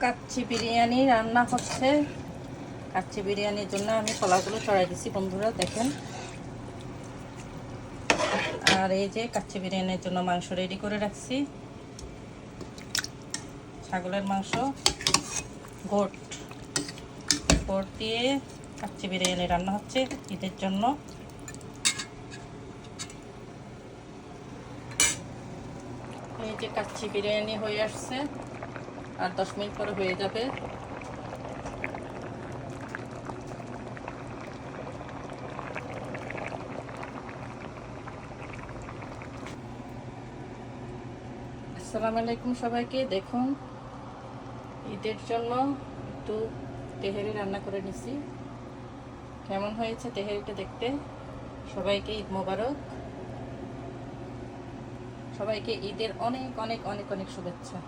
কাচ্চি বিরিয়ানি রান্না হচ্ছে। কাচ্চি বিরিয়ানির জন্য আমি কলাগুলো চড়াই দিছি বন্ধুরা, দেখেন। আর এই যে কাচ্চি বিরিয়ানির জন্য মাংস রেডি করে রাখছি। ছাগলের মাংস, গোট দিয়ে কাচ্চি বিরিয়ানি রান্না হচ্ছে ঈদের জন্য। এই যে কাচ্চি বিরিয়ানি হয়ে আসছে, আর 10 মিনিট পরে হয়ে যাবে। আসসালামু আলাইকুম সবাইকে। দেখুন, ঈদের জন্য একটু তেহারি রান্না করে নিছি। কেমন হয়েছে তেহারিটা দেখতে? সবাইকে ঈদ মোবারক। সবাইকে ঈদের অনেক অনেক অনেক অনেক শুভেচ্ছা।